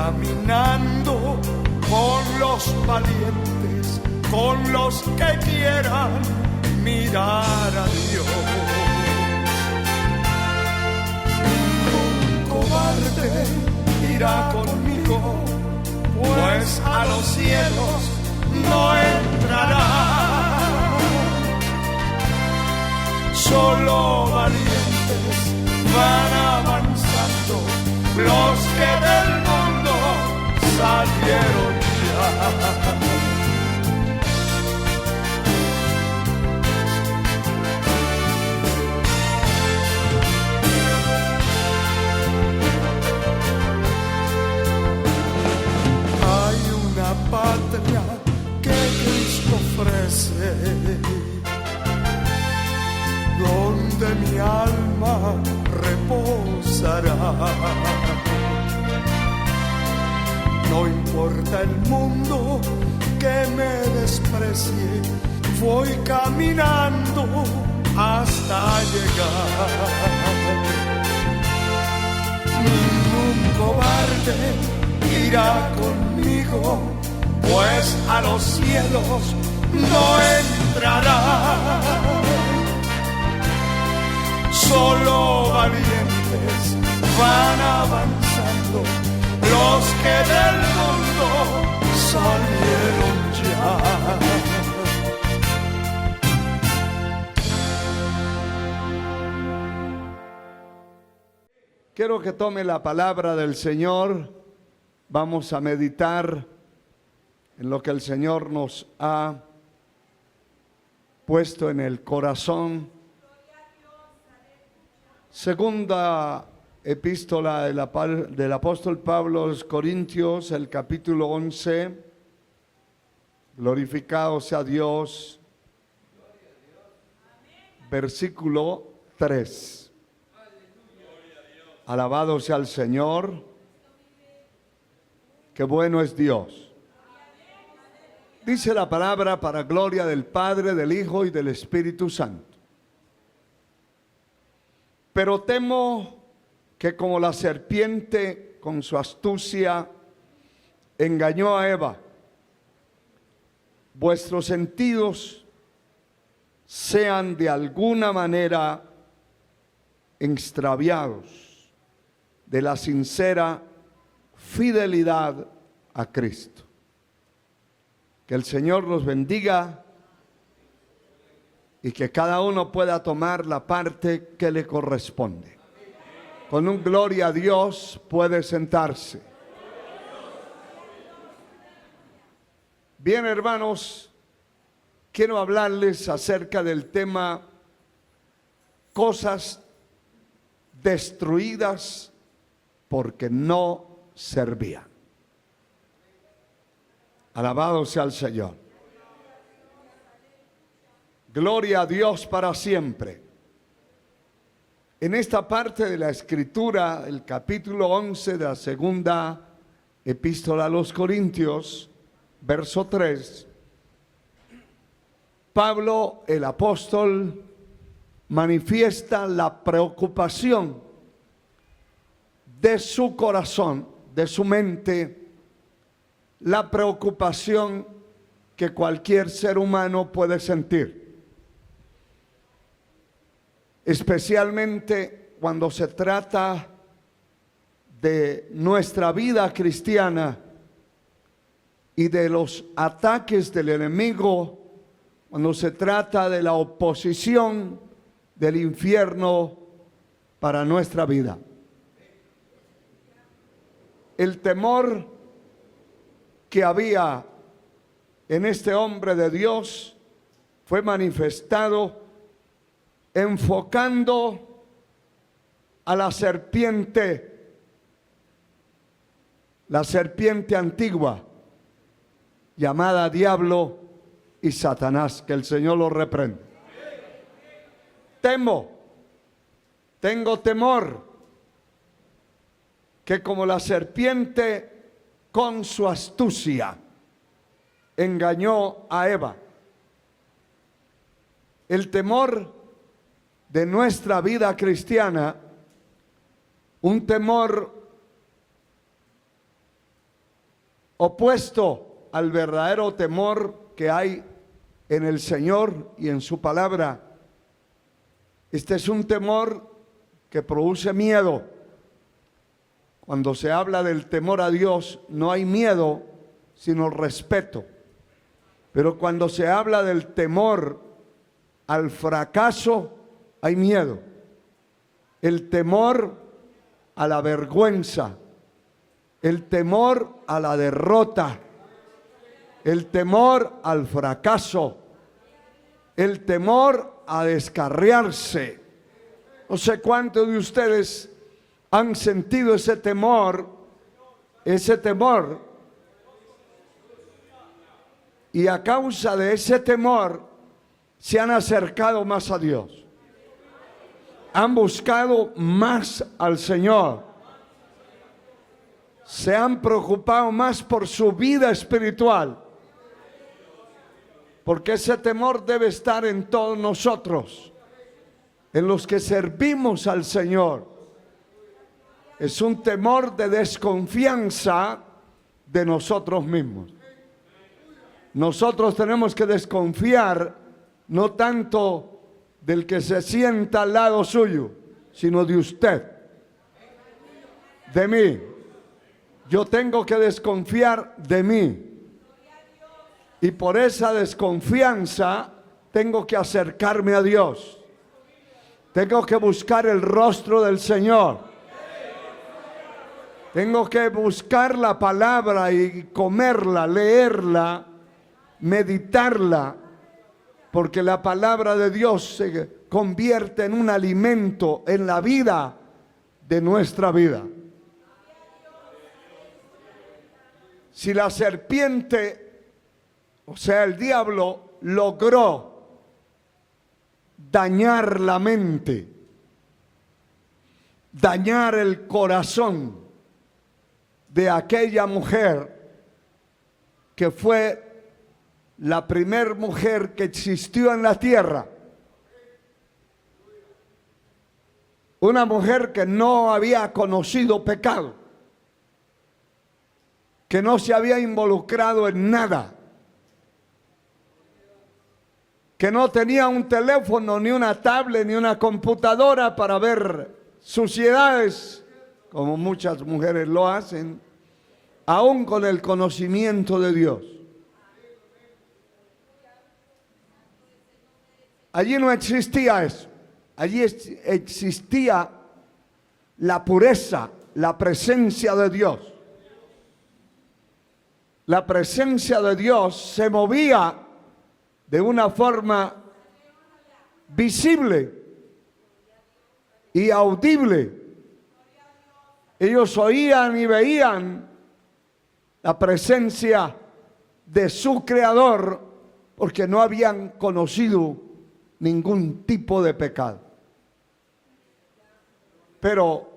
caminando con los valientes, con los que quieran mirar a Dios. Un cobarde irá conmigo, pues a los cielos no entrará. Solo valientes van avanzando, los que del mundo salieron ya. Patria que Cristo ofrece, donde mi alma reposará. No importa el mundo que me desprecie, voy caminando hasta llegar. Ningún cobarde irá conmigo, pues a los cielos no entrará. Solo valientes van avanzando, los que del mundo salieron ya. Quiero que tome la palabra del Señor. Vamos a meditar en lo que el Señor nos ha puesto en el corazón. Segunda epístola del apóstol Pablo a los Corintios, el capítulo 11. Glorificado sea Dios. Versículo 3. Alabado sea el Señor. Qué bueno es Dios. Dice la palabra para gloria del Padre, del Hijo y del Espíritu Santo. Pero temo que como la serpiente con su astucia engañó a Eva, vuestros sentidos sean de alguna manera extraviados de la sincera fidelidad a Cristo. Que el Señor los bendiga y que cada uno pueda tomar la parte que le corresponde. Con un gloria a Dios puede sentarse. Bien, hermanos, quiero hablarles acerca del tema cosas destruidas porque no servían. Alabado sea el Señor. Gloria a Dios para siempre. En esta parte de la Escritura, el capítulo 11 de la segunda epístola a los Corintios, verso 3, Pablo, el apóstol, manifiesta la preocupación de su corazón, de su mente, la preocupación que cualquier ser humano puede sentir, especialmente cuando se trata de nuestra vida cristiana y de los ataques del enemigo, cuando se trata de la oposición del infierno para nuestra vida. El temor que había en este hombre de Dios fue manifestado enfocando a la serpiente antigua, llamada Diablo y Satanás. Que el Señor lo reprenda. Tengo temor que como la serpiente con su astucia engañó a Eva, el temor de nuestra vida cristiana, un temor opuesto al verdadero temor que hay en el Señor y en su palabra. Este es un temor que produce miedo. Cuando se habla del temor a Dios, no hay miedo, sino respeto. Pero cuando se habla del temor al fracaso, hay miedo. El temor a la vergüenza, el temor a la derrota, el temor al fracaso, el temor a descarriarse. No sé cuántos de ustedes han sentido ese temor, y a causa de ese temor se han acercado más a Dios. Han buscado más al Señor. Se han preocupado más por su vida espiritual. Porque ese temor debe estar en todos nosotros, en los que servimos al Señor. Es un temor de desconfianza de nosotros mismos. Nosotros tenemos que desconfiar no tanto del que se sienta al lado suyo, sino de usted, de mí. Yo tengo que desconfiar de mí. Y por esa desconfianza tengo que acercarme a Dios. Tengo que buscar el rostro del Señor. Tengo que buscar la palabra y comerla, leerla, meditarla, porque la palabra de Dios se convierte en un alimento en la vida de nuestra vida. Si la serpiente, o sea, el diablo, logró dañar la mente, dañar el corazón de aquella mujer que fue la primer mujer que existió en la tierra, una mujer que no había conocido pecado, que no se había involucrado en nada, que no tenía un teléfono, ni una tablet, ni una computadora para ver suciedades, como muchas mujeres lo hacen, aún con el conocimiento de Dios. Allí no existía eso. Allí existía la pureza, la presencia de Dios. La presencia de Dios se movía de una forma visible y audible. Ellos oían y veían la presencia de su Creador porque no habían conocido ningún tipo de pecado. Pero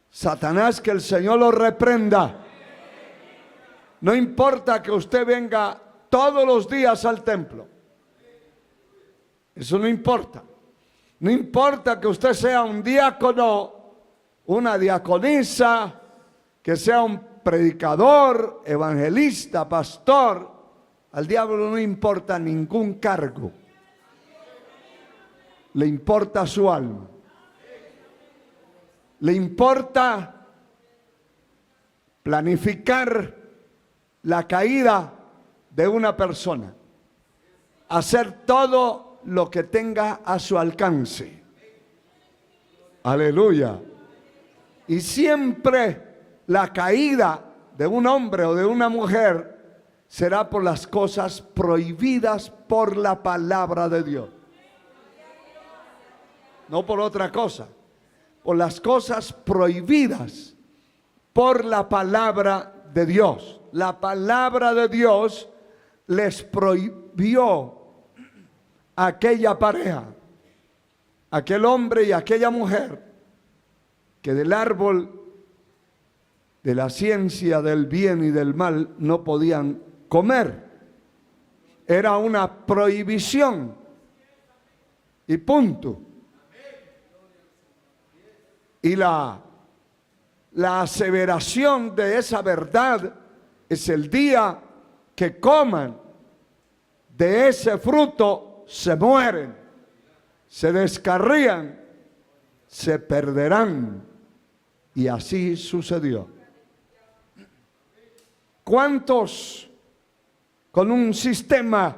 Satanás, que el Señor lo reprenda. No importa que usted venga todos los días al templo. Eso no importa. No importa que usted sea un diácono, una diaconisa, que sea un predicador, evangelista, pastor. Al diablo no importa ningún cargo. Le importa su alma. Le importa planificar la caída de una persona. Hacer todo lo que tenga a su alcance. Aleluya. Y siempre la caída de un hombre o de una mujer será por las cosas prohibidas por la palabra de Dios. No por otra cosa, por las cosas prohibidas por la palabra de Dios. La palabra de Dios les prohibió a aquella pareja, aquel hombre y aquella mujer, que del árbol de la ciencia del bien y del mal no podían comer. Era una prohibición y punto. Y la aseveración de esa verdad es el día que coman de ese fruto, se mueren, se descarrían, se perderán. Y así sucedió. ¿Cuántos con un sistema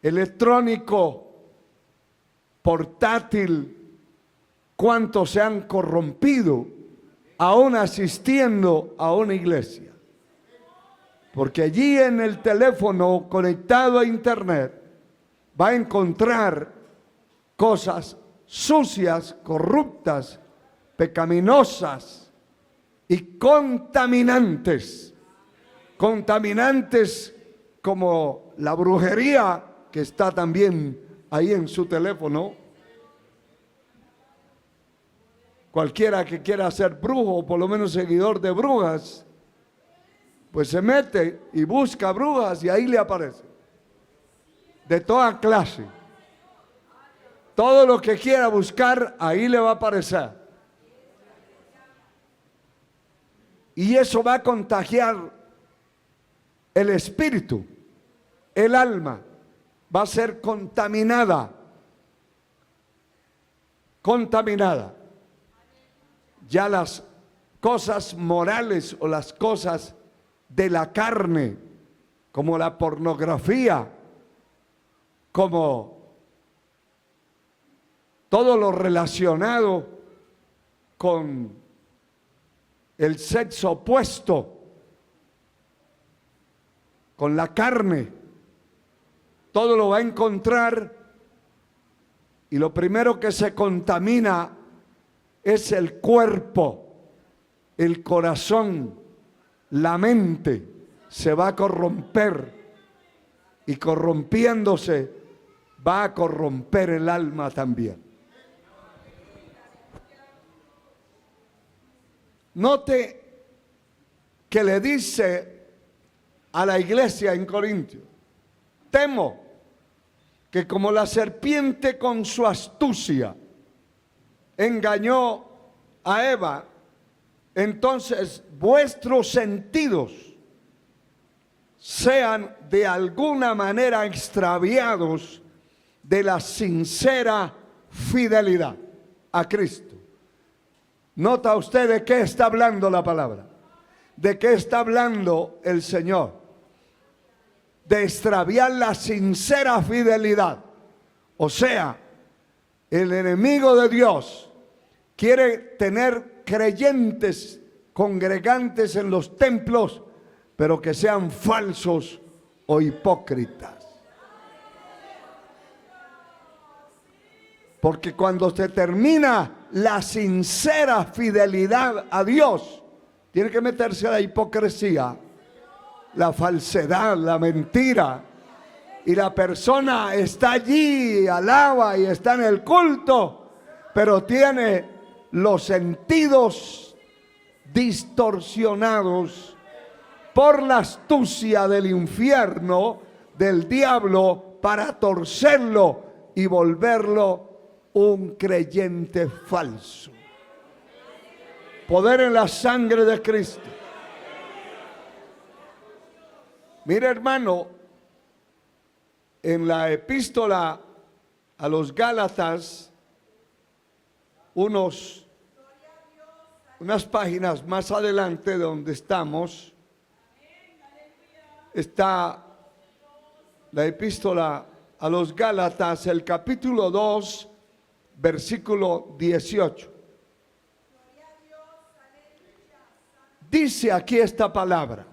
electrónico portátil, cuántos se han corrompido aún asistiendo a una iglesia? Porque allí en el teléfono conectado a internet va a encontrar cosas sucias, corruptas, pecaminosas y contaminantes. Contaminantes como la brujería, que está también ahí en su teléfono. Cualquiera que quiera ser brujo, o por lo menos seguidor de brujas, pues se mete y busca brujas y ahí le aparece. De toda clase. Todo lo que quiera buscar, ahí le va a aparecer. Y eso va a contagiar el espíritu, el alma, va a ser contaminada. Contaminada. Ya las cosas morales o las cosas de la carne, como la pornografía, como todo lo relacionado con el sexo opuesto, con la carne, todo lo va a encontrar, y lo primero que se contamina es el cuerpo, el corazón, la mente se va a corromper, y corrompiéndose va a corromper el alma también. Note que le dice a la iglesia en Corintio: temo que como la serpiente con su astucia engañó a Eva, entonces vuestros sentidos sean de alguna manera extraviados de la sincera fidelidad a Cristo. ¿Nota usted de qué está hablando la palabra? ¿De qué está hablando el Señor? De extraviar la sincera fidelidad. O sea, el enemigo de Dios quiere tener creyentes, congregantes en los templos, pero que sean falsos o hipócritas. Porque cuando se termina la sincera fidelidad a Dios, tiene que meterse a la hipocresía, la falsedad, la mentira. Y la persona está allí, alaba y está en el culto, pero tiene los sentidos distorsionados por la astucia del infierno, del diablo, para torcerlo y volverlo un creyente falso. Poder en la sangre de Cristo. Mire, hermano, en la epístola a los Gálatas, unas páginas más adelante de donde estamos, está la epístola a los Gálatas, el capítulo 2, versículo 18. Dice aquí esta palabra,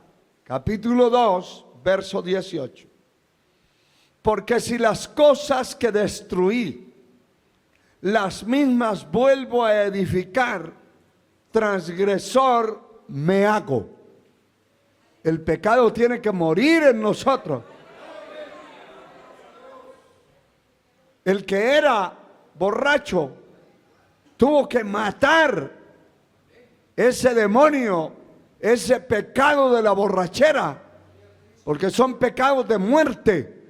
capítulo 2, verso 18. Porque si las cosas que destruí, las mismas vuelvo a edificar, transgresor me hago. El pecado tiene que morir en nosotros. El que era borracho tuvo que matar ese demonio, ese pecado de la borrachera, porque son pecados de muerte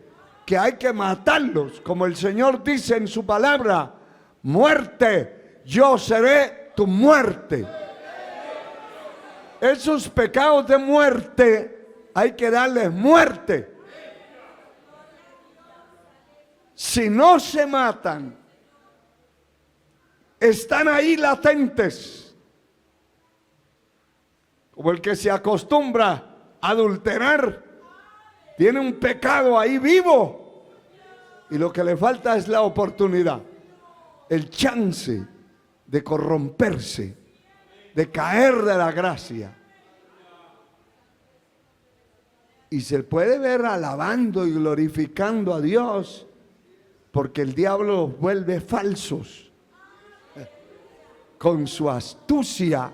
que hay que matarlos, como el Señor dice en su palabra: muerte, yo seré tu muerte. Esos pecados de muerte hay que darles muerte. Si no se matan, están ahí latentes. Como el que se acostumbra a adulterar, tiene un pecado ahí vivo. Y lo que le falta es la oportunidad, el chance de corromperse, de caer de la gracia. Y se puede ver alabando y glorificando a Dios, porque el diablo los vuelve falsos. Con su astucia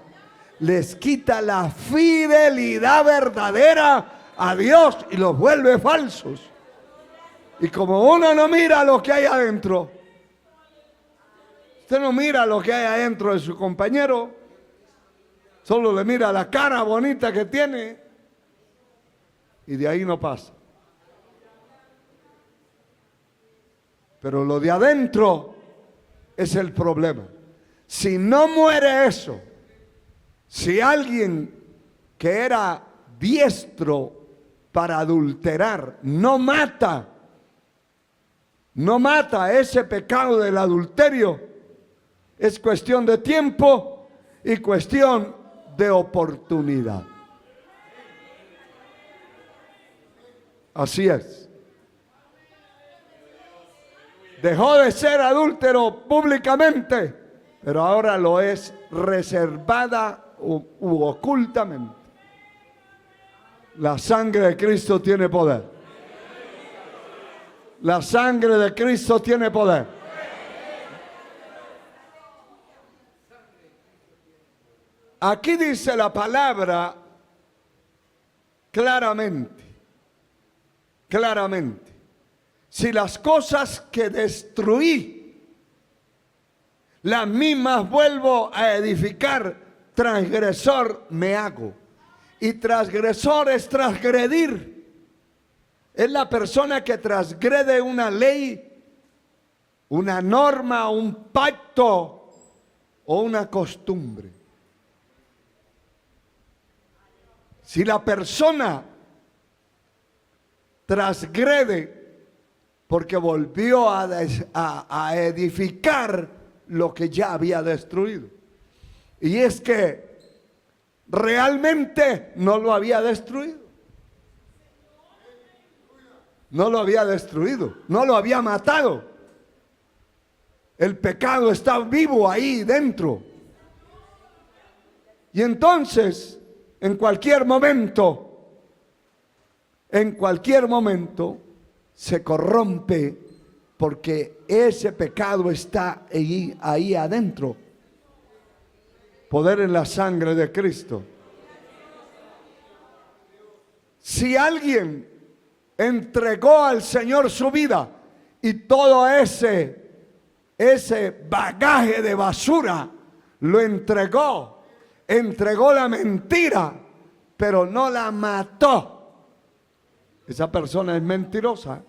les quita la fidelidad verdadera a Dios y los vuelve falsos. Y como uno no mira lo que hay adentro, usted no mira lo que hay adentro de su compañero, solo le mira la cara bonita que tiene y de ahí no pasa. Pero lo de adentro es el problema. Si no muere eso, si alguien que era diestro para adulterar no mata ese pecado del adulterio, es cuestión de tiempo y cuestión de oportunidad. Así es. Dejó de ser adúltero públicamente, pero ahora lo es reservada u ocultamente. La sangre de Cristo tiene poder. La sangre de Cristo tiene poder. Aquí dice la palabra claramente, si las cosas que destruí, las mismas vuelvo a edificar, transgresor me hago. Y transgresor es transgredir. Es la persona que transgrede una ley, una norma, un pacto o una costumbre. Si la persona transgrede porque volvió a edificar lo que ya había destruido, y es que realmente no lo había destruido, no lo había matado. El pecado está vivo ahí dentro, y entonces en cualquier momento se corrompe, porque ese pecado está ahí adentro. Poder en la sangre de Cristo. Si alguien entregó al Señor su vida y todo ese bagaje de basura lo entregó la mentira, pero no la mató, esa persona es mentirosa.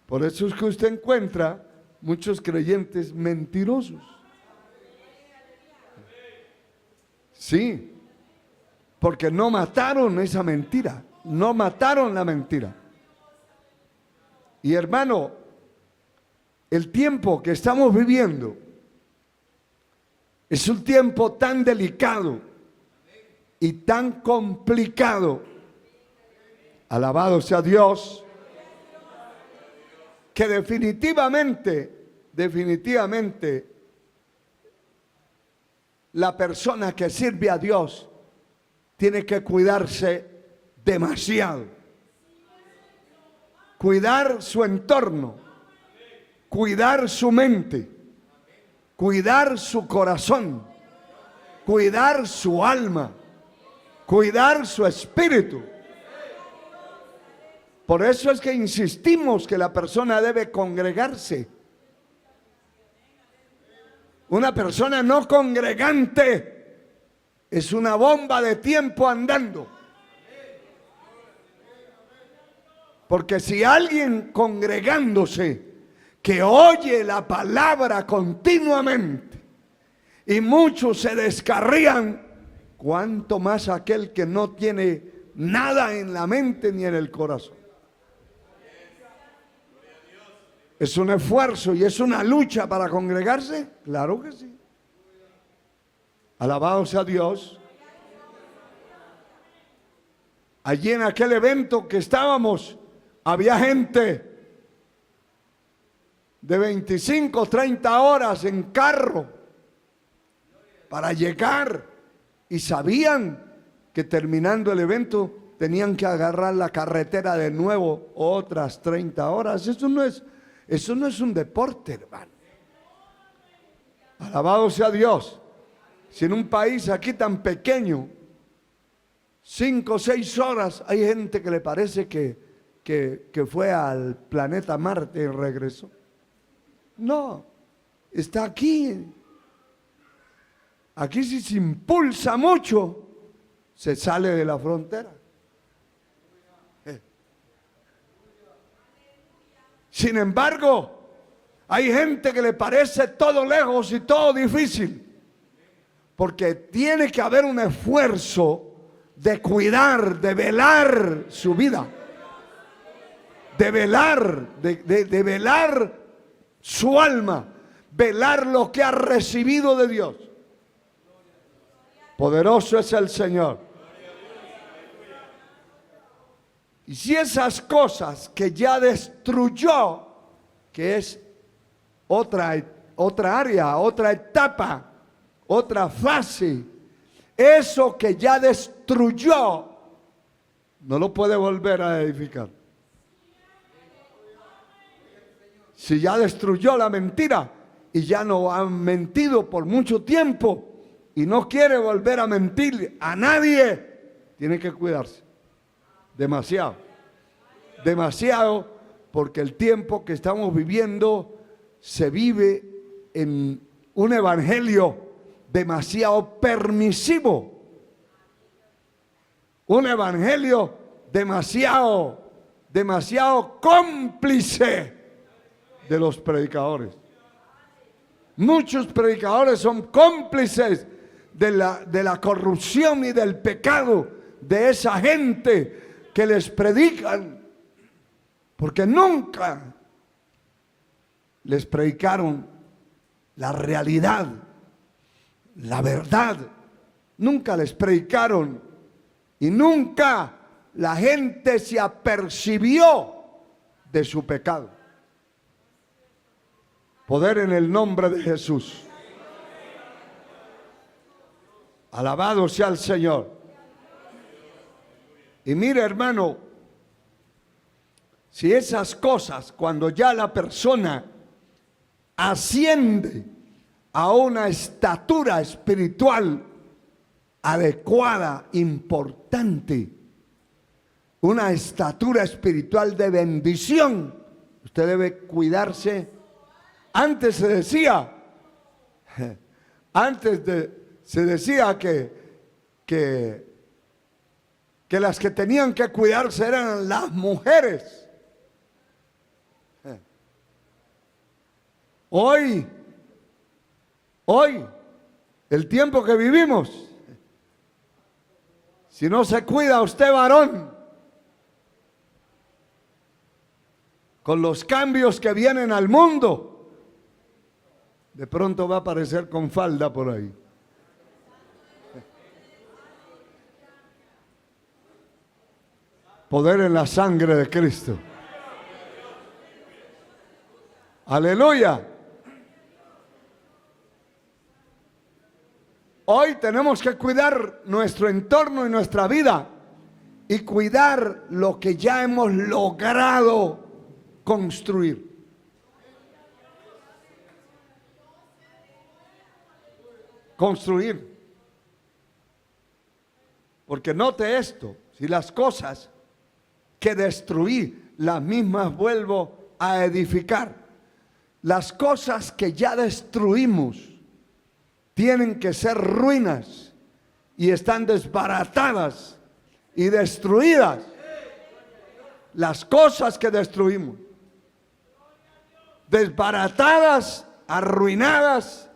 Por eso es que usted encuentra muchos creyentes mentirosos. Sí, porque no mataron esa mentira, no mataron la mentira. Y hermano, el tiempo que estamos viviendo es un tiempo tan delicado y tan complicado, alabado sea Dios, que definitivamente la persona que sirve a Dios tiene que cuidarse demasiado. Cuidar su entorno, cuidar su mente, cuidar su corazón, cuidar su alma, cuidar su espíritu. Por eso es que insistimos que la persona debe congregarse. Una persona no congregante es una bomba de tiempo andando. Porque si alguien congregándose, que oye la palabra continuamente, y muchos se descarrían, cuánto más aquel que no tiene nada en la mente ni en el corazón. ¿Es un esfuerzo y es una lucha para congregarse? Claro que sí. Alabado sea Dios. Allí en aquel evento que estábamos, había gente de 25, 30 horas en carro para llegar, y sabían que terminando el evento tenían que agarrar la carretera de nuevo otras 30 horas. Eso no es un deporte, hermano. Alabado sea Dios. Si en un país aquí tan pequeño, 5 o 6 horas, hay gente que le parece que fue al planeta Marte y regresó. No, está aquí. Aquí si se impulsa mucho, se sale de la frontera. Sin embargo, hay gente que le parece todo lejos y todo difícil, porque tiene que haber un esfuerzo de cuidar, de velar su vida, de velar su alma, velar lo que ha recibido de Dios. Poderoso es el Señor. Y si esas cosas que ya destruyó, que es otra área, otra etapa, otra fase, eso que ya destruyó, no lo puede volver a edificar. Si ya destruyó la mentira y ya no han mentido por mucho tiempo y no quiere volver a mentir a nadie, tiene que cuidarse. Demasiado. Demasiado, porque el tiempo que estamos viviendo se vive en un evangelio demasiado permisivo. Un evangelio demasiado cómplice de los predicadores. Muchos predicadores son cómplices de la corrupción y del pecado de esa gente que les predican, porque nunca les predicaron la realidad, la verdad. Nunca les predicaron y nunca la gente se apercibió de su pecado. Poder en el nombre de Jesús. Alabado sea el Señor. Y mire, hermano, si esas cosas, cuando ya la persona asciende a una estatura espiritual adecuada, importante, una estatura espiritual de bendición, usted debe cuidarse. Antes se decía que las que tenían que cuidarse eran las mujeres. Hoy, el tiempo que vivimos, si no se cuida usted, varón, con los cambios que vienen al mundo, de pronto va a aparecer con falda por ahí. Poder en la sangre de Cristo. Aleluya. Hoy tenemos que cuidar nuestro entorno y nuestra vida y cuidar lo que ya hemos logrado construir. Construir. Porque note esto, si las cosas que destruí, las mismas vuelvo a edificar. Las cosas que ya destruimos tienen que ser ruinas y están desbaratadas y destruidas. Las cosas que destruimos, desbaratadas, arruinadas,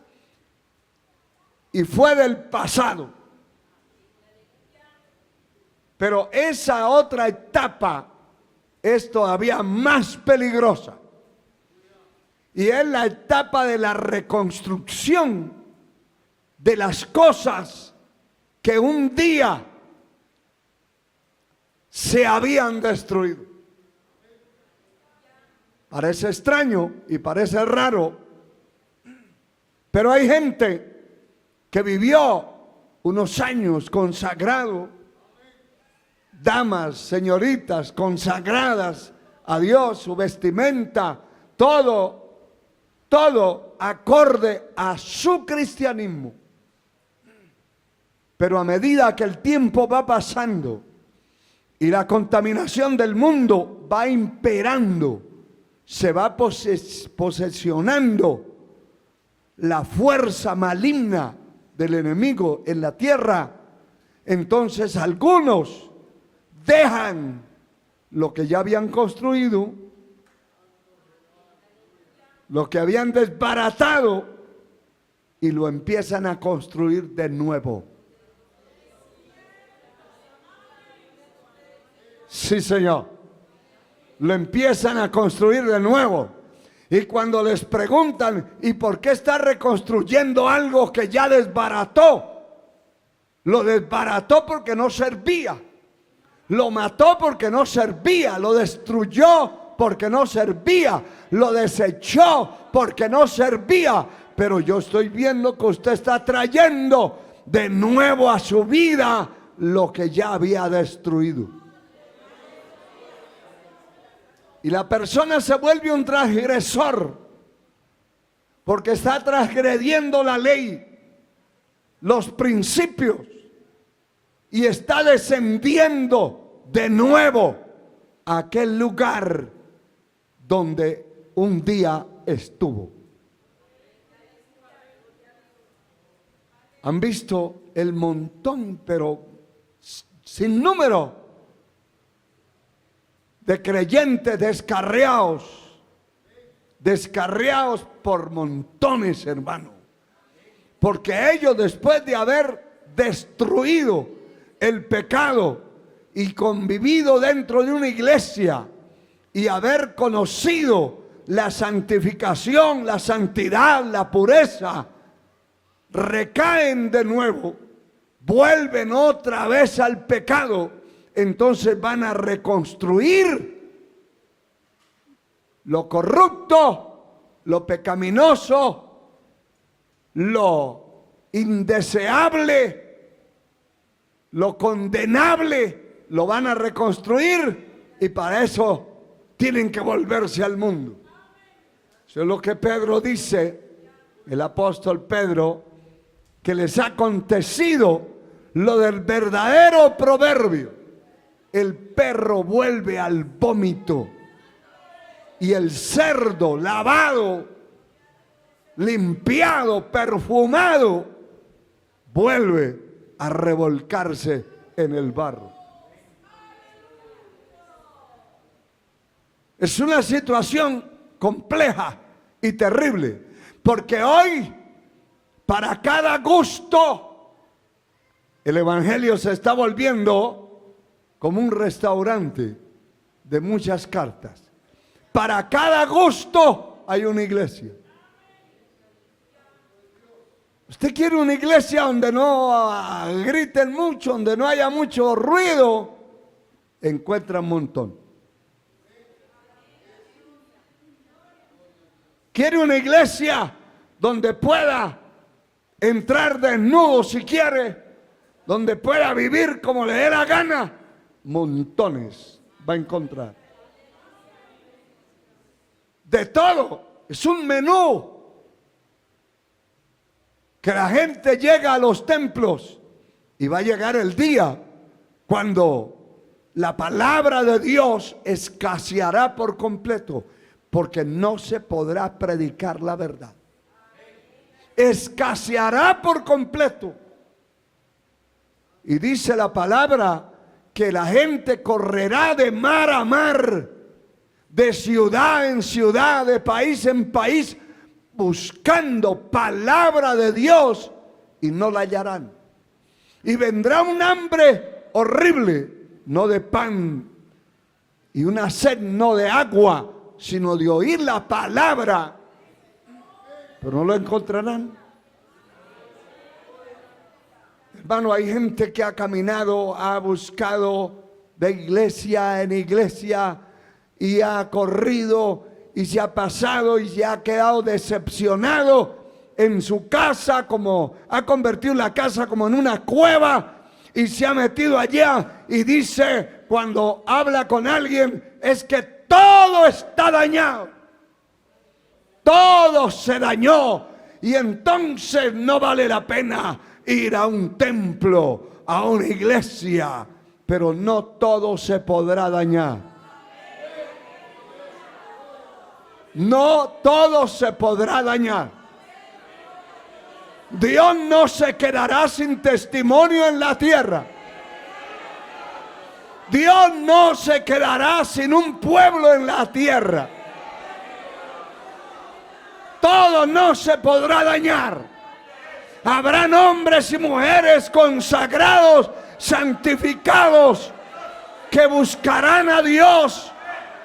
y fue del pasado. Pero esa otra etapa es todavía más peligrosa. Y es la etapa de la reconstrucción de las cosas que un día se habían destruido. Parece extraño y parece raro, pero hay gente que vivió unos años consagrado, damas, señoritas consagradas a Dios, su vestimenta, todo acorde a su cristianismo. Pero a medida que el tiempo va pasando y la contaminación del mundo va imperando, se va posesionando la fuerza maligna del enemigo en la tierra, entonces algunos dejan lo que ya habían construido, lo que habían desbaratado, y lo empiezan a construir de nuevo. Sí, Señor. Lo empiezan a construir de nuevo. Y cuando les preguntan, ¿y por qué está reconstruyendo algo que ya desbarató? Lo desbarató porque no servía. Lo mató porque no servía. Lo destruyó porque no servía. Lo desechó porque no servía. Pero yo estoy viendo que usted está trayendo de nuevo a su vida lo que ya había destruido. Y la persona se vuelve un transgresor porque está transgrediendo la ley, los principios, y está descendiendo de nuevo a aquel lugar donde un día estuvo. Han visto el montón, pero sin número, de creyentes descarriados por montones, hermano. Porque ellos, después de haber destruido el pecado y convivido dentro de una iglesia y haber conocido la santificación, la santidad, la pureza, recaen de nuevo, vuelven otra vez al pecado. Entonces van a reconstruir lo corrupto, lo pecaminoso, lo indeseable, lo condenable, lo van a reconstruir, y para eso tienen que volverse al mundo. Eso es lo que Pedro dice, el apóstol Pedro, que les ha acontecido lo del verdadero proverbio: el perro vuelve al vómito y el cerdo lavado, limpiado, perfumado, vuelve a revolcarse en el barro. Es una situación compleja y terrible, porque hoy, para cada gusto, el evangelio se está volviendo como un restaurante de muchas cartas. Para cada gusto hay una iglesia. Usted quiere una iglesia donde no griten mucho, donde no haya mucho ruido, encuentra un montón. Quiere una iglesia donde pueda entrar desnudo si quiere, donde pueda vivir como le dé la gana, montones va a encontrar. De todo, es un menú. Que la gente llega a los templos, y va a llegar el día cuando la palabra de Dios escaseará por completo, porque no se podrá predicar la verdad. Escaseará por completo. Y dice la palabra que la gente correrá de mar a mar, de ciudad en ciudad, de país en país, buscando palabra de Dios, y no la hallarán. Y vendrá un hambre horrible, no de pan, y una sed no de agua, sino de oír la palabra. Pero no lo encontrarán. Hermano, hay gente que ha caminado, ha buscado de iglesia en iglesia y ha corrido y se ha pasado y se ha quedado decepcionado en su casa, como ha convertido la casa como en una cueva, y se ha metido allá y dice cuando habla con alguien es que todo está dañado, todo se dañó, y entonces no vale la pena ir a un templo, a una iglesia. Pero no todo se podrá dañar. No todo se podrá dañar. Dios no se quedará sin testimonio en la tierra. Dios no se quedará sin un pueblo en la tierra. Todo no se podrá dañar. Habrán hombres y mujeres consagrados, santificados, que buscarán a Dios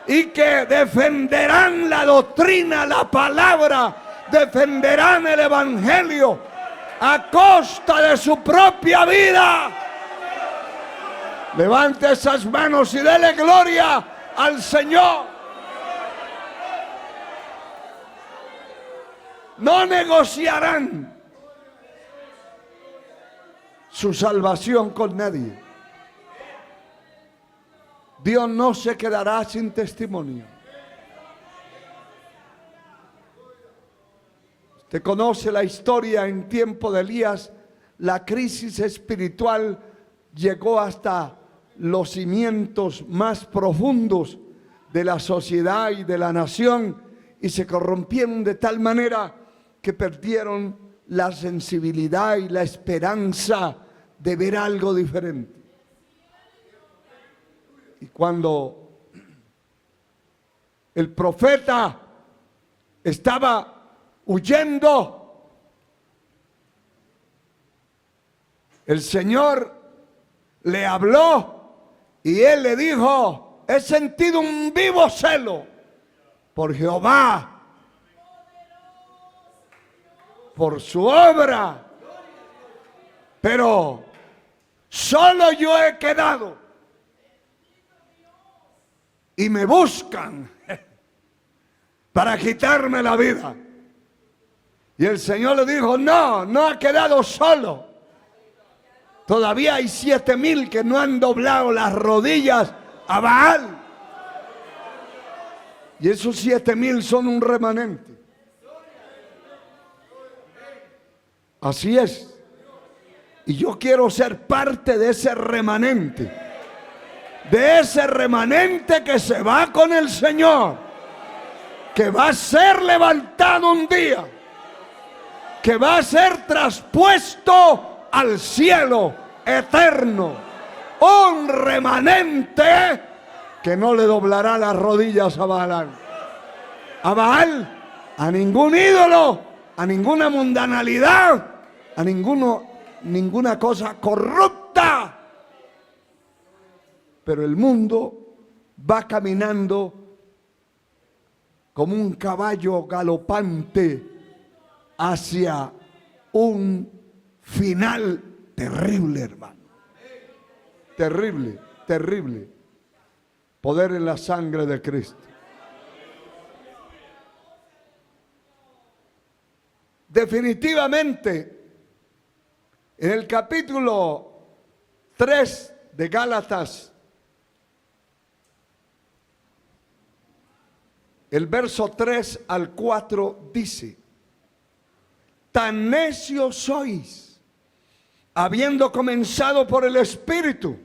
y que defenderán la doctrina, la palabra, defenderán el evangelio a costa de su propia vida. Levante esas manos y dele gloria al Señor. No negociarán su salvación con nadie. Dios no se quedará sin testimonio. Usted conoce la historia. En tiempo de Elías, la crisis espiritual llegó hasta los cimientos más profundos de la sociedad y de la nación, y se corrompieron de tal manera que perdieron la sensibilidad y la esperanza de ver algo diferente. Y cuando el profeta estaba huyendo, el Señor le habló y él le dijo: he sentido un vivo celo por Jehová, por su obra, pero solo yo he quedado y me buscan para quitarme la vida. Y el Señor le dijo: no, no ha quedado solo. Todavía hay 7,000 que no han doblado las rodillas a Baal. Y esos 7,000 son un remanente. Así es. Y yo quiero ser parte de ese remanente. De ese remanente que se va con el Señor. Que va a ser levantado un día. Que va a ser traspuesto al cielo eterno. Un remanente que no le doblará las rodillas a Baal. A Baal, a ningún ídolo, a ninguna mundanalidad, a ninguna cosa corrupta. Pero el mundo va caminando como un caballo galopante hacia un final terrible, hermano. Terrible, terrible. Poder en la sangre de Cristo. Definitivamente, en el capítulo 3 de Gálatas, el verso 3 al 4 dice: tan necios sois, habiendo comenzado por el Espíritu,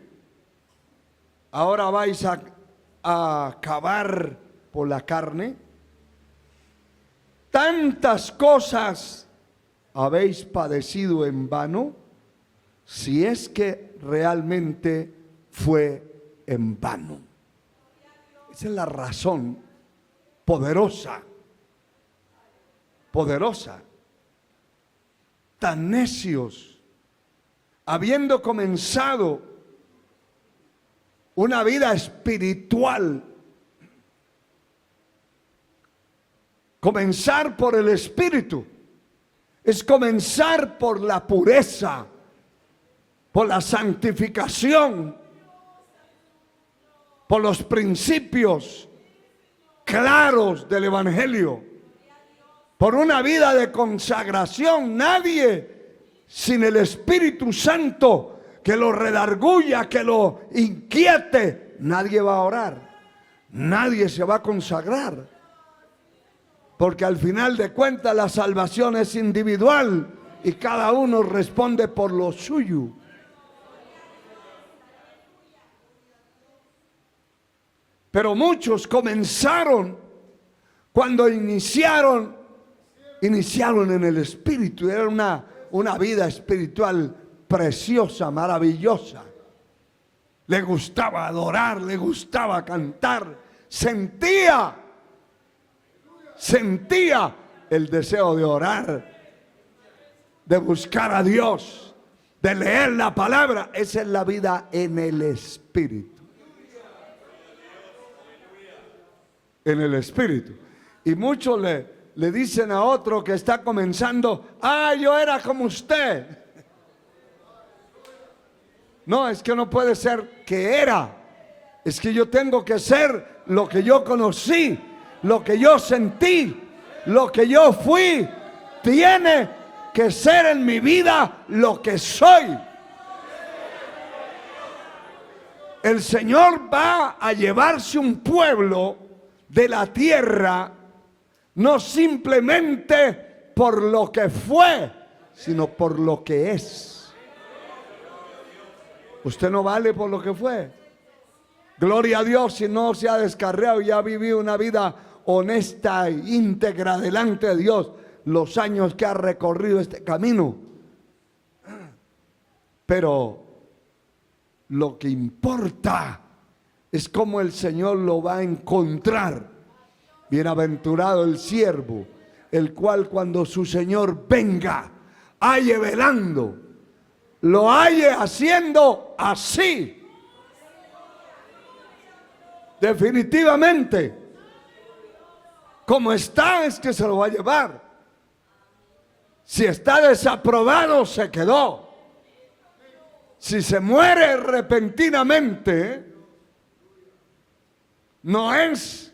ahora vais a acabar por la carne. Tantas cosas habéis padecido en vano, si es que realmente fue en vano. Esa es la razón poderosa, poderosa. Tan necios, habiendo comenzado una vida espiritual. Comenzar por el Espíritu es comenzar por la pureza, por la santificación, por los principios claros del Evangelio, por una vida de consagración. Nadie sin el Espíritu Santo que lo redarguya, que lo inquiete, nadie va a orar, nadie se va a consagrar. Porque al final de cuentas la salvación es individual y cada uno responde por lo suyo. Pero muchos comenzaron cuando iniciaron en el Espíritu. Era una vida espiritual preciosa, maravillosa. Le gustaba adorar, le gustaba cantar, sentía el deseo de orar, de buscar a Dios, de leer la palabra. Esa es la vida en el Espíritu. En el Espíritu. Y muchos le dicen a otro que está comenzando: yo era como usted. No, es que no puede ser que era. Es que yo tengo que ser lo que yo conocí, lo que yo sentí, lo que yo fui. Tiene que ser en mi vida lo que soy. El Señor va a llevarse un pueblo de la tierra, no simplemente por lo que fue, sino por lo que es. Usted no vale por lo que fue. Gloria a Dios si no se ha descarriado y ha vivido una vida honesta e íntegra delante de Dios los años que ha recorrido este camino. Pero lo que importa es cómo el Señor lo va a encontrar. Bienaventurado el siervo, el cual cuando su Señor venga, halle velando, lo halle haciendo así. Definitivamente, como está, es que se lo va a llevar. Si está desaprobado, se quedó. Si se muere repentinamente, no es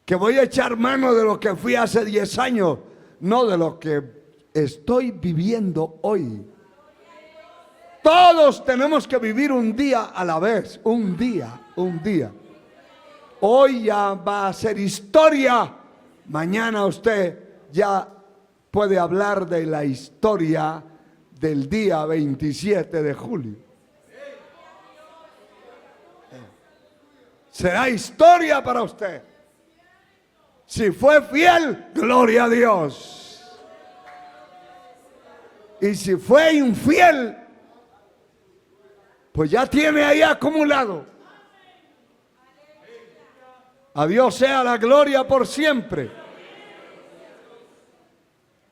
que voy a echar mano de lo que fui hace 10 años, no, de lo que estoy viviendo hoy. Todos tenemos que vivir un día a la vez, un día. Hoy ya va a ser historia, mañana usted ya puede hablar de la historia del día 27 de julio. Será historia para usted. Si fue fiel, gloria a Dios. Y si fue infiel, pues ya tiene ahí acumulado. A Dios sea la gloria por siempre.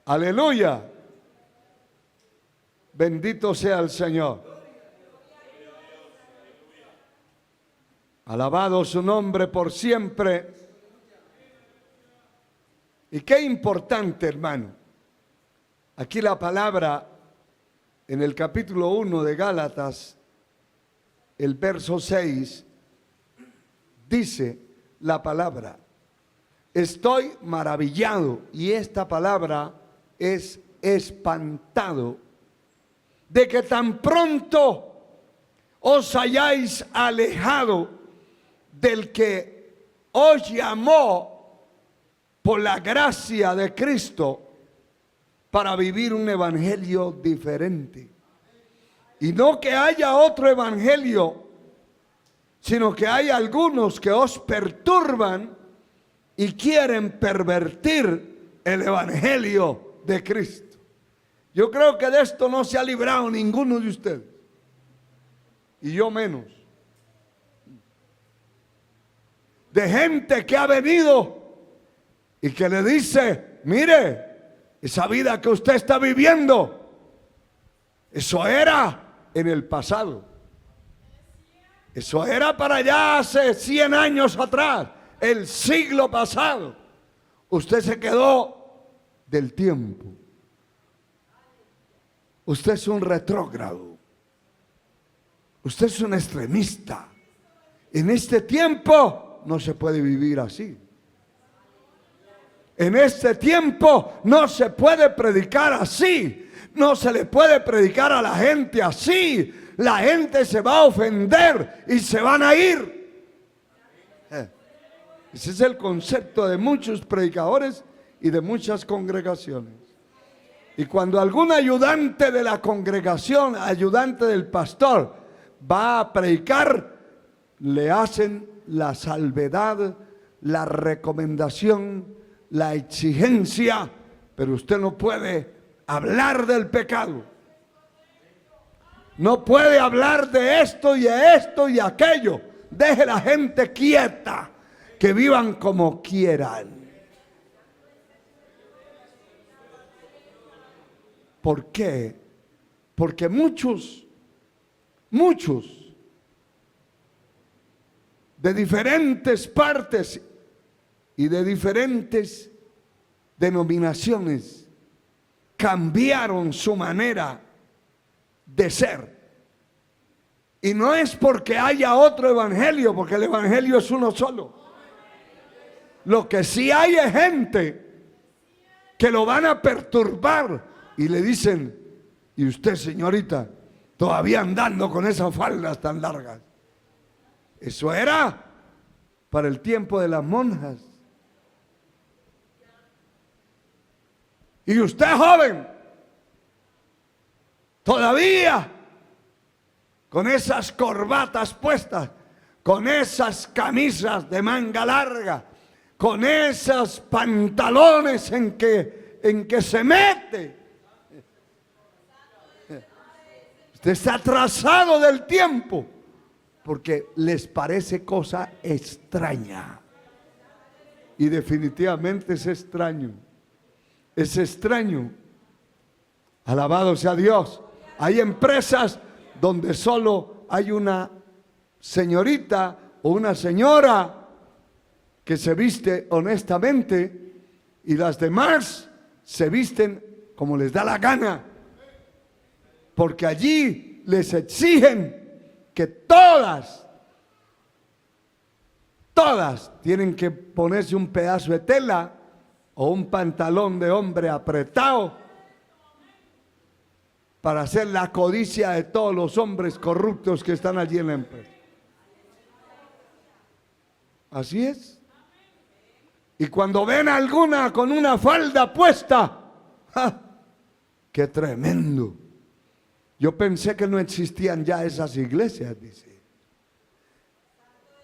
Aleluya. Bendito sea el Señor. Alabado su nombre por siempre. Y qué importante, hermano. Aquí la palabra en el capítulo 1 de Gálatas, el verso 6, dice la palabra: estoy maravillado, y esta palabra es espantado, de que tan pronto os hayáis alejado del que os llamó por la gracia de Cristo para vivir un evangelio diferente. Y no que haya otro evangelio, sino que hay algunos que os perturban y quieren pervertir el evangelio de Cristo. Yo creo que de esto no se ha librado ninguno de ustedes, y yo menos. De gente que ha venido y que le dice: mire, esa vida que usted está viviendo, eso era en el pasado. Eso era para allá hace 100 años atrás, el siglo pasado. Usted se quedó del tiempo. Usted es un retrógrado. Usted es un extremista. En este tiempo no se puede vivir así. En este tiempo no se puede predicar así. No se le puede predicar a la gente así. La gente se va a ofender y se van a ir. Ese es el concepto de muchos predicadores y de muchas congregaciones. Y cuando algún ayudante de la congregación, ayudante del pastor, va a predicar, le hacen la salvedad, la recomendación, la exigencia, pero usted no puede hablar del pecado. No puede hablar de esto y aquello. Deje la gente quieta, que vivan como quieran. ¿Por qué? Porque muchos de diferentes partes y de diferentes denominaciones cambiaron su manera de ser. Y no es porque haya otro evangelio, porque el evangelio es uno solo. Lo que sí hay es gente que lo van a perturbar y le dicen: ¿y usted, señorita, todavía andando con esas faldas tan largas? Eso era para el tiempo de las monjas. Y usted, joven, todavía con esas corbatas puestas, con esas camisas de manga larga, con esos pantalones en que se mete. Usted está atrasado del tiempo porque les parece cosa extraña. Y definitivamente es extraño. Es extraño. Alabado sea Dios. Hay empresas donde solo hay una señorita o una señora que se viste honestamente y las demás se visten como les da la gana, porque allí les exigen que todas tienen que ponerse un pedazo de tela o un pantalón de hombre apretado para hacer la codicia de todos los hombres corruptos que están allí en la empresa. Así es. Y cuando ven a alguna con una falda puesta, ¡ja! ¡Qué tremendo! Yo pensé que no existían ya esas iglesias, dice.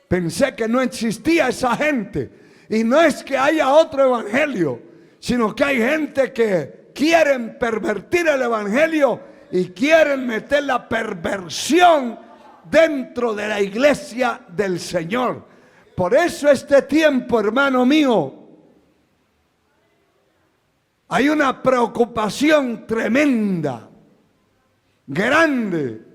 Pensé que no existía esa gente. Y no es que haya otro evangelio, sino que hay gente que quieren pervertir el evangelio y quieren meter la perversión dentro de la iglesia del Señor. Por eso este tiempo, hermano mío, hay una preocupación tremenda, grande,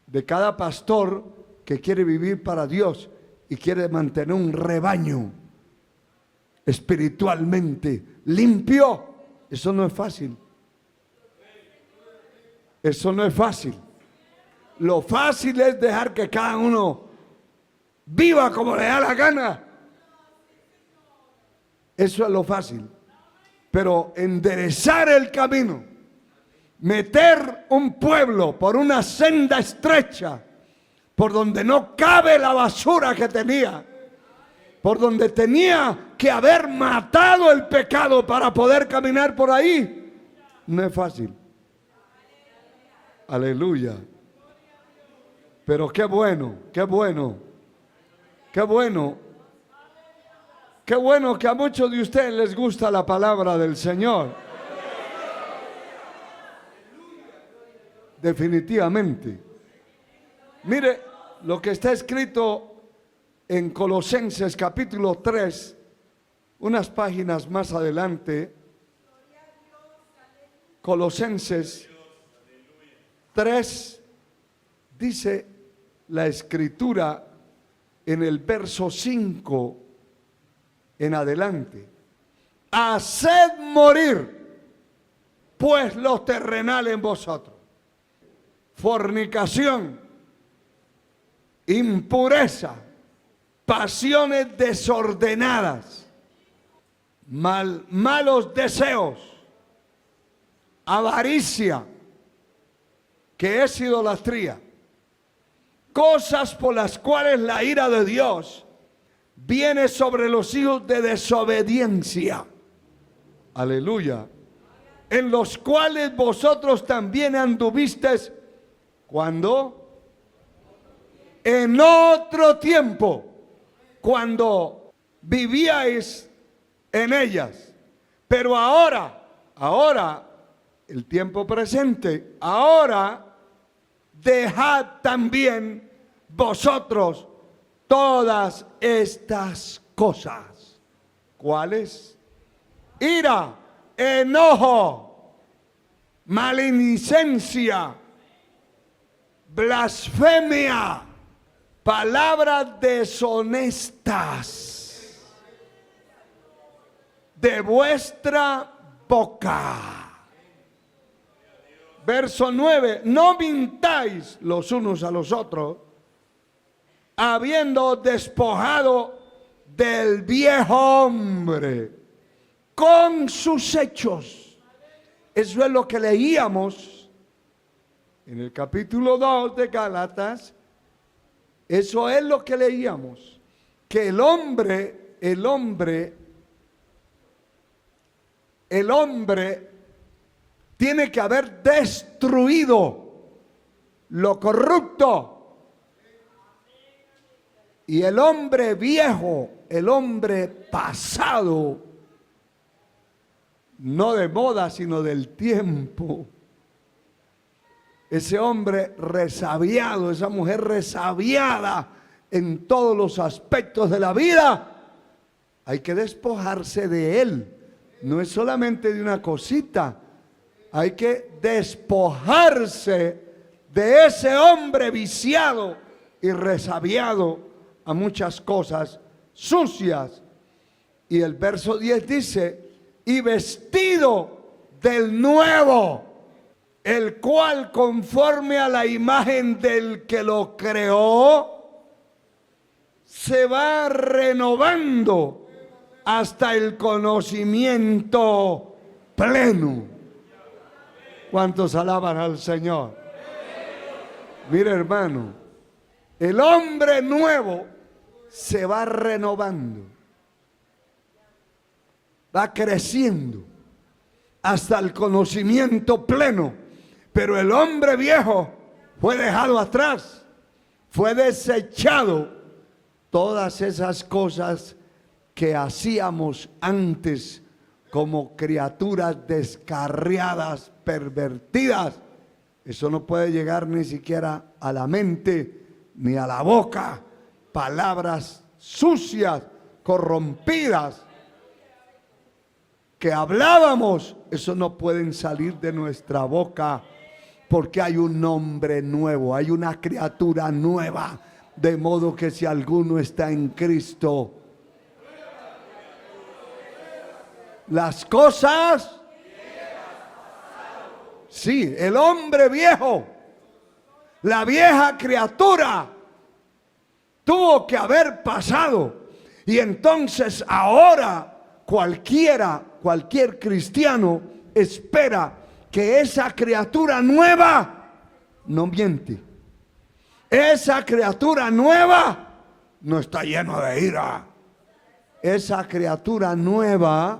de cada pastor que quiere vivir para Dios y quiere mantener un rebaño espiritualmente limpio. Eso no es fácil. Eso no es fácil. Lo fácil es dejar que cada uno viva como le da la gana. Eso es lo fácil. Pero enderezar el camino, meter un pueblo por una senda estrecha, por donde no cabe la basura que tenía, por donde tenía que haber matado el pecado para poder caminar por ahí, no es fácil. Aleluya. Pero qué bueno, qué bueno, qué bueno, qué bueno que a muchos de ustedes les gusta la palabra del Señor. Definitivamente. Mire lo que está escrito en Colosenses capítulo 3, unas páginas más adelante. Colosenses 3 dice la escritura en el verso 5 en adelante. Haced morir pues lo terrenal en vosotros: fornicación, impureza, pasiones desordenadas, malos deseos, avaricia, que es idolatría, cosas por las cuales la ira de Dios viene sobre los hijos de desobediencia. Aleluya. En los cuales vosotros también anduvisteis cuando en otro tiempo, cuando vivíais en ellas. Pero ahora, el tiempo presente, ahora dejad también vosotros todas estas cosas. ¿Cuáles? Ira, enojo, maledicencia, blasfemia, palabras deshonestas de vuestra boca. Verso 9: no mintáis los unos a los otros, habiendo despojado del viejo hombre con sus hechos. Eso es lo que leíamos en el capítulo 2 de Gálatas. Eso es lo que leíamos, que el hombre tiene que haber destruido lo corrupto. Y el hombre viejo, el hombre pasado, no de moda, sino del tiempo. Ese hombre resabiado, esa mujer resabiada en todos los aspectos de la vida, hay que despojarse de él. No es solamente de una cosita, hay que despojarse de ese hombre viciado y resabiado a muchas cosas sucias. Y el verso 10 dice: y vestido del nuevo, el cual conforme a la imagen del que lo creó, se va renovando hasta el conocimiento pleno. ¿Cuántos alaban al Señor? Mira, hermano, el hombre nuevo se va renovando, va creciendo hasta el conocimiento pleno. Pero el hombre viejo fue dejado atrás, fue desechado. Todas esas cosas que hacíamos antes como criaturas descarriadas, pervertidas, eso no puede llegar ni siquiera a la mente ni a la boca. Palabras sucias, corrompidas que hablábamos, eso no pueden salir de nuestra boca, porque hay un hombre nuevo, hay una criatura nueva. De modo que si alguno está en Cristo, las cosas, sí, el hombre viejo, la vieja criatura tuvo que haber pasado. Y entonces ahora cualquier cristiano espera que esa criatura nueva no miente. Esa criatura nueva no está lleno de ira. Esa criatura nueva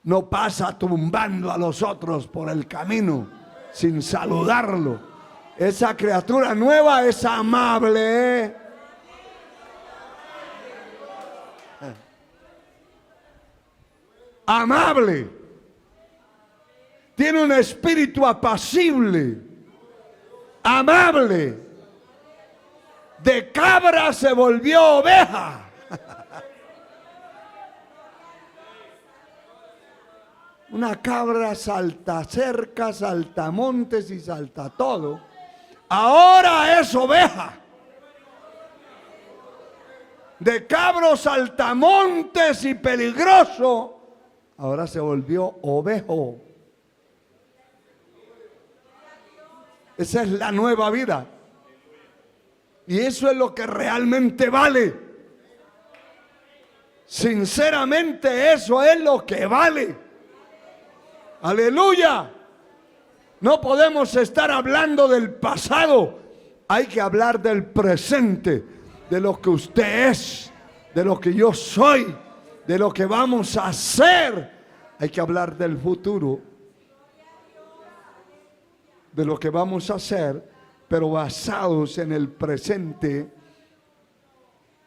no pasa tumbando a los otros por el camino sin saludarlo. Esa criatura nueva es amable. Amable. Tiene un espíritu apacible, amable. De cabra se volvió oveja. Una cabra salta cerca, salta montes y salta todo. Ahora es oveja. de cabros saltamontes y peligroso, ahora se volvió ovejo. Esa es la nueva vida. Y eso es lo que realmente vale. Sinceramente, eso es lo que vale. Aleluya. No podemos estar hablando del pasado. Hay que hablar del presente, de lo que usted es, de lo que yo soy, de lo que vamos a hacer. Hay que hablar del futuro, de lo que vamos a hacer, pero basados en el presente.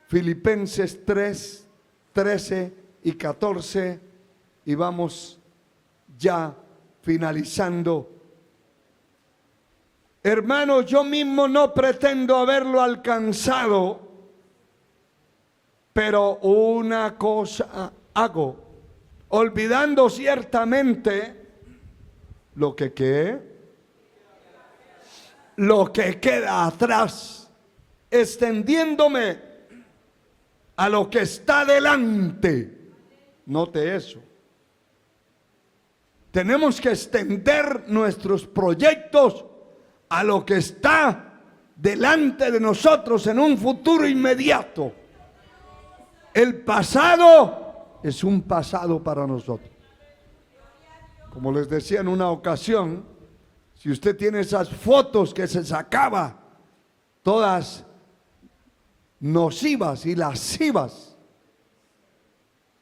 Filipenses 3, 13 y 14, y vamos ya finalizando. Hermano, yo mismo no pretendo haberlo alcanzado, pero una cosa hago, olvidando ciertamente lo que queda atrás, extendiéndome a lo que está delante. Note eso. Tenemos que extender nuestros proyectos a lo que está delante de nosotros en un futuro inmediato. El pasado es un pasado para nosotros. Como les decía en una ocasión, si usted tiene esas fotos que se sacaba, todas nocivas y lascivas,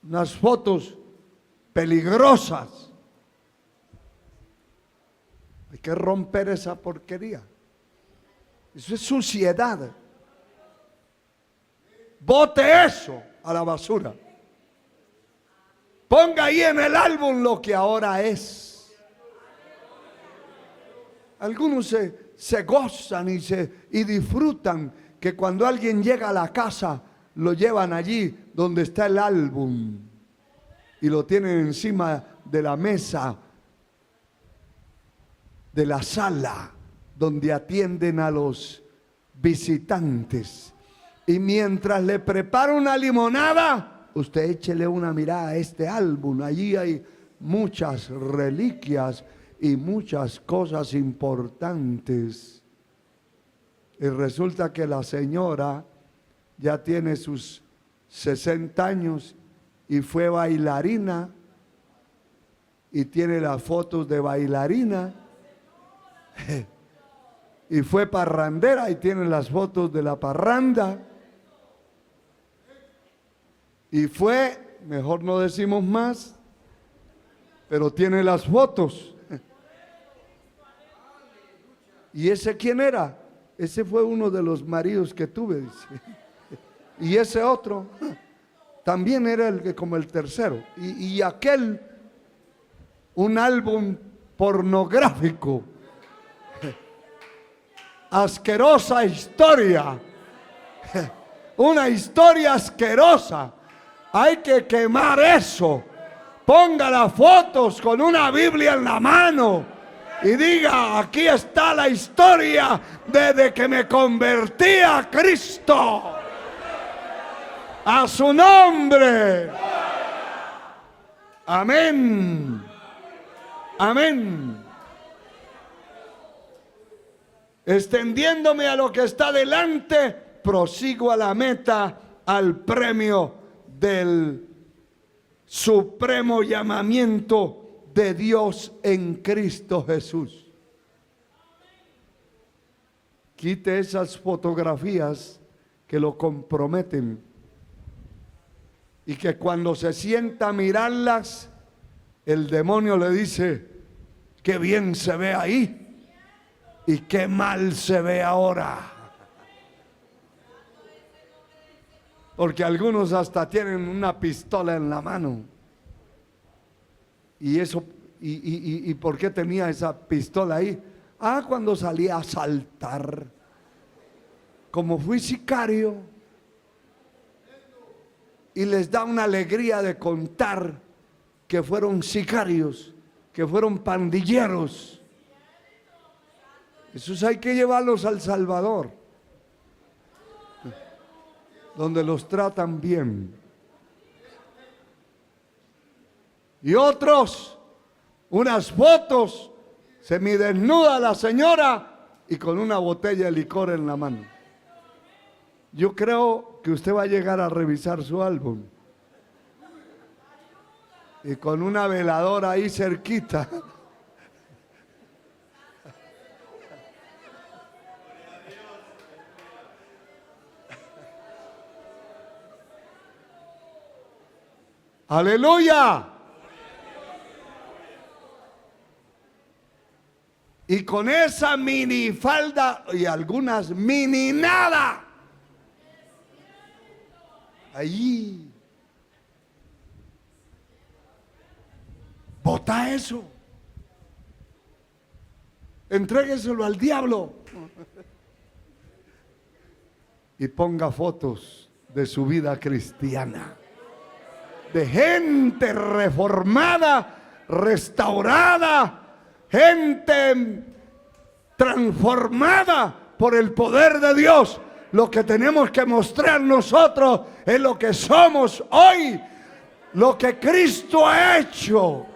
unas fotos peligrosas, hay que romper esa porquería. Eso es suciedad. Bote eso a la basura. Ponga ahí en el álbum lo que ahora es. Algunos se gozan y disfrutan que cuando alguien llega a la casa, lo llevan allí donde está el álbum y lo tienen encima de la mesa de la sala donde atienden a los visitantes. Y mientras le prepara una limonada, usted échele una mirada a este álbum. Allí hay muchas reliquias y muchas cosas importantes. Y resulta que la señora ya tiene sus 60 años y fue bailarina y tiene las fotos de bailarina. Y fue parrandera y tiene las fotos de la parranda. Y fue, mejor no decimos más, pero tiene las fotos. ¿Y ese quién era? Ese fue uno de los maridos que tuve, dice. Y ese otro también era como el tercero. Y aquel, un álbum pornográfico. Asquerosa historia. Una historia asquerosa. Hay que quemar eso. Ponga las fotos con una Biblia en la mano y diga: aquí está la historia desde que me convertí a Cristo. A su nombre. Amén. Amén. Extendiéndome a lo que está delante, prosigo a la meta, al premio del supremo llamamiento de Dios en Cristo Jesús. Quite esas fotografías que lo comprometen y que cuando se sienta a mirarlas, el demonio le dice: qué bien se ve ahí. Y qué mal se ve ahora. Porque algunos hasta tienen una pistola en la mano. Y eso, ¿y por qué tenía esa pistola ahí? Cuando salía a asaltar. Como fui sicario. Y les da una alegría de contar que fueron sicarios, que fueron pandilleros. Esos hay que llevarlos al Salvador. donde los tratan bien. Y otros, unas fotos, semidesnuda la señora y con una botella de licor en la mano. Yo creo que usted va a llegar a revisar su álbum. Y con una veladora ahí cerquita. Aleluya. Y con esa minifalda y algunas mini nada. Allí. Bota eso. Entrégueselo al diablo. Y ponga fotos de su vida cristiana. De gente reformada, restaurada, gente transformada por el poder de Dios. Lo que tenemos que mostrar nosotros es lo que somos hoy, lo que Cristo ha hecho.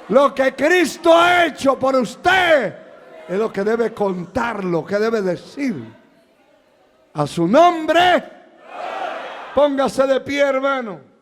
Lo que Cristo ha hecho por usted es lo que debe contar, lo que debe decir. A su nombre, póngase de pie, hermano.